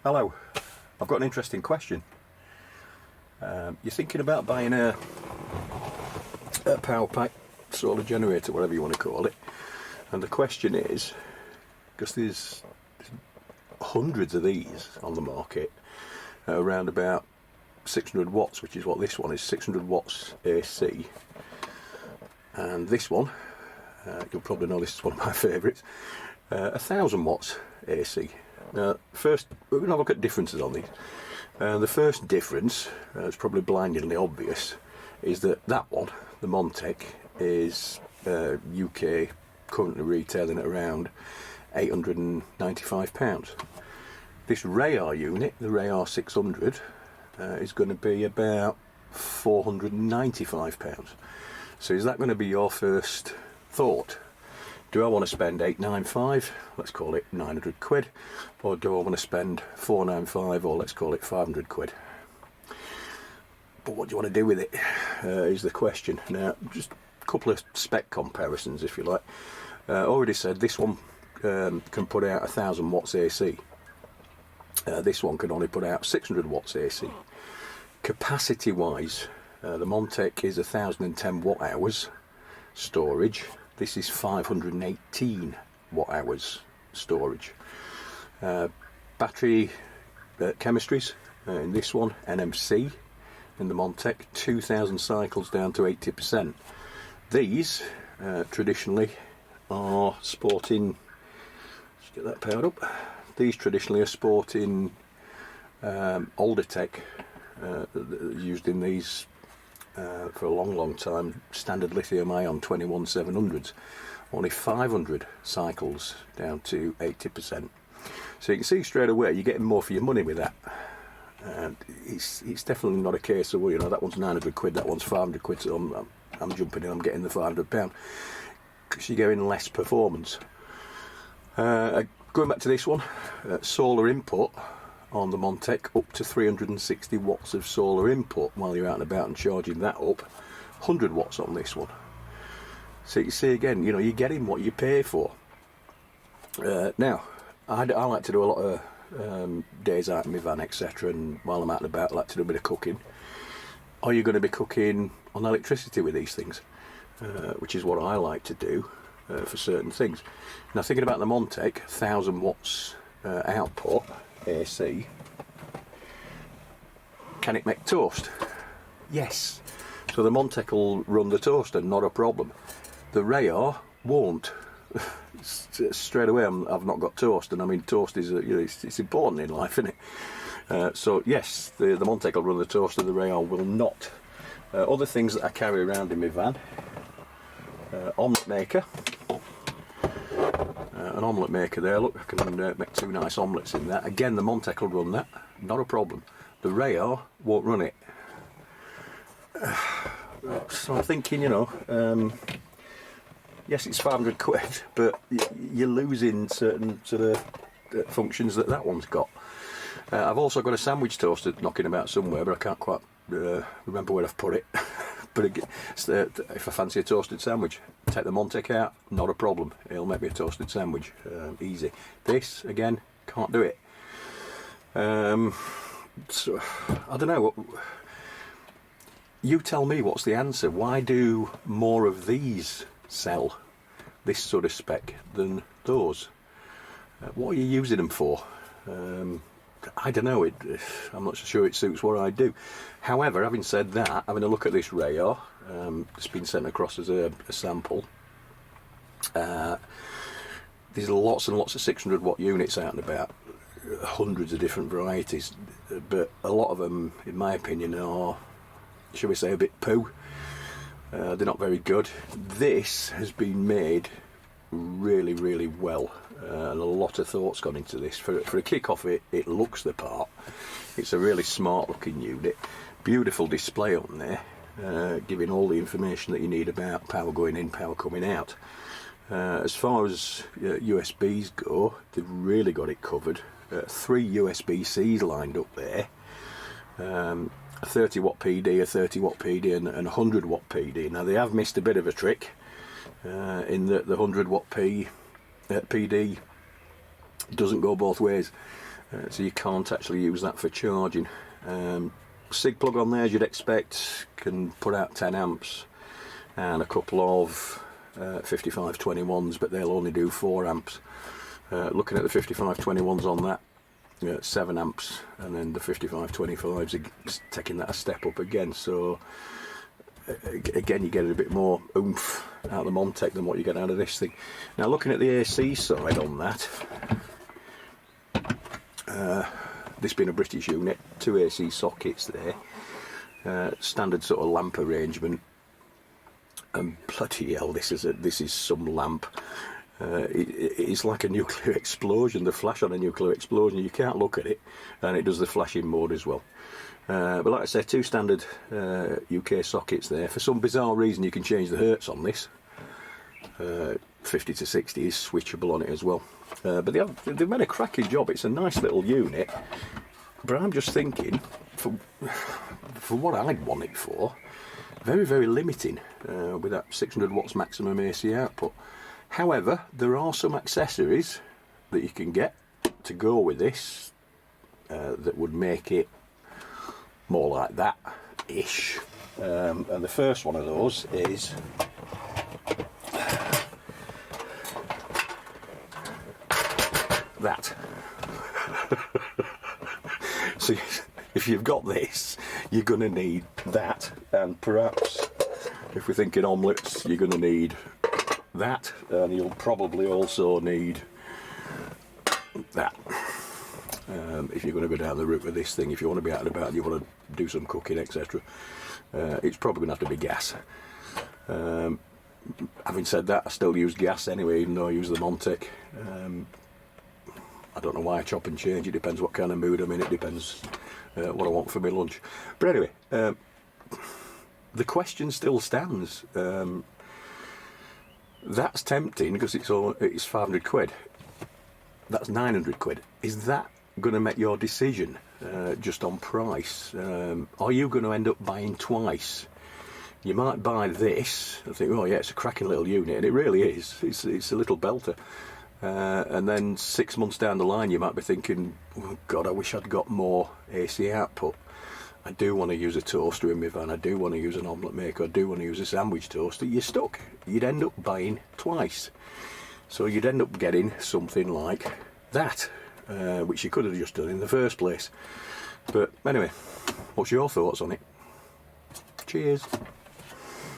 Hello, I've got an interesting question. You're thinking about buying a power pack solar generator, whatever you want to call it, and the question is, because there's hundreds of these on the market, around about 600 watts, which is what this one is, 600 watts AC, and this one, you'll probably know this is one of my favourites, 1000 watts AC. Now, first, we're going to look at differences on these. The first difference, it's probably blindingly obvious, is that one, the Montech, is UK currently retailing at around £895. This Rayar unit, the Rayar 600, is going to be about £495. So is that going to be your first thought? Do I want to spend 895, let's call it 900 quid, or do I want to spend 495, or let's call it 500 quid? But what do you want to do with it, is the question. Now, just a couple of spec comparisons, if you like. Already said this one can put out 1000 watts AC. This one can only put out 600 watts AC. Capacity wise, the Montech is 1010 watt hours storage. This is 518 watt hours storage. Battery chemistries, in this one, NMC, in the Montech, 2000 cycles down to 80%. These traditionally are sporting, let's get that powered up, these traditionally are sporting older tech, used in these for a long time, standard lithium ion 21700s, only 500 cycles down to 80%. So you can see straight away you're getting more for your money with that. And it's definitely not a case of, well, you know, that one's 900 quid, that one's 500 quid, so I'm jumping in, I'm getting the £500, because you're getting less performance. Going back to this one, solar input on the Montech, up to 360 watts of solar input while you're out and about and charging that up. 100 watts on this one. So you see again, you know, you're getting what you pay for. Now, I like to do a lot of days out in my van, etc., and while I'm out and about I like to do a bit of cooking. Are you going to be cooking on electricity with these things? Which is what I like to do for certain things. Now, thinking about the Montech, 1000 watts output AC, can it make toast? Yes. So the Montech will run the toaster, not a problem. The Rayar won't. Straight away, I've not got toast, and I mean toast is, you know, it's important in life, isn't it? So yes, the Montech will run the toaster, the Rayar will not. Other things that I carry around in my van: omelette maker. An omelette maker there, look, I can make 2 nice omelettes in that. Again, the Montech will run that, not a problem. The Rayar won't run it. So I'm thinking, you know, yes, it's 500 quid, but you're losing certain sort of functions that one's got. I've also got a sandwich toaster knocking about somewhere, but I can't quite remember where I've put it. But if I fancy a toasted sandwich, take the Montech out, not a problem. It'll make me a toasted sandwich, easy. This, again, can't do it. So, I don't know. You tell me what's the answer. Why do more of these sell this sort of spec than those? What are you using them for? I don't know, I'm not so sure it suits what I do. However, having said that, having a look at this Rayar, it's been sent across as a sample. There's lots and lots of 600 watt units out and about, hundreds of different varieties, but a lot of them, in my opinion, are, shall we say, a bit poo. They're not very good. This has been made really well, and a lot of thought's gone into this. For a kick-off, it looks the part. It's a really smart looking unit, beautiful display on there, giving all the information that you need about power going in, power coming out. As far as USBs go, they've really got it covered. 3 USB-Cs lined up there, a 30 watt PD, a 30 watt PD and a 100 watt PD. Now they have missed a bit of a trick, in that the 100 watt PD doesn't go both ways. so you can't actually use that for charging. SIG plug on there, as you'd expect, can put out 10 amps, and a couple of 5521s, but they'll only do 4 amps. Looking at the 5521s on that, 7 amps, and then the 5525s are taking that a step up again. So again, you get a bit more oomph out of the Montec than what you get out of this thing. Now, looking at the AC side on that, this being a British unit, 2 AC sockets there, standard sort of lamp arrangement, and bloody hell, this is some lamp. It's like a nuclear explosion, the flash on a nuclear explosion. You can't look at it, and it does the flashing mode as well. But like I said, 2 standard UK sockets there. For some bizarre reason, you can change the hertz on this. 50 to 60 is switchable on it as well. But they've made a cracking job. It's a nice little unit. But I'm just thinking, for what I'd want it for, very, very limiting with that 600 watts maximum AC output. However, there are some accessories that you can get to go with this that would make it more like that-ish. And the first one of those is that. So if you've got this, you're going to need that, and perhaps if we're thinking omelettes, you're going to need that, and you'll probably also need that. If you're going to go down the route with this thing, if you want to be out and about, you want to do some cooking, etc., it's probably going to have to be gas. Having said that, I still use gas anyway, even though I use the Montec. I don't know why I chop and change. It depends what kind of mood I'm in. It depends what I want for my lunch. But anyway, the question still stands. That's tempting because it's 500 quid. That's 900 quid. Is that going to make your decision just on price? Are you going to end up buying twice? You might buy this and think, oh yeah, it's a cracking little unit, and it really is. It's a little belter. And then 6 months down the line, you might be thinking, oh God, I wish I'd got more AC output. I do want to use a toaster in my van. I do want to use an omelette maker. I do want to use a sandwich toaster. You're stuck. You'd end up buying twice. So you'd end up getting something like that, which you could have just done in the first place. But anyway, what's your thoughts on it? Cheers.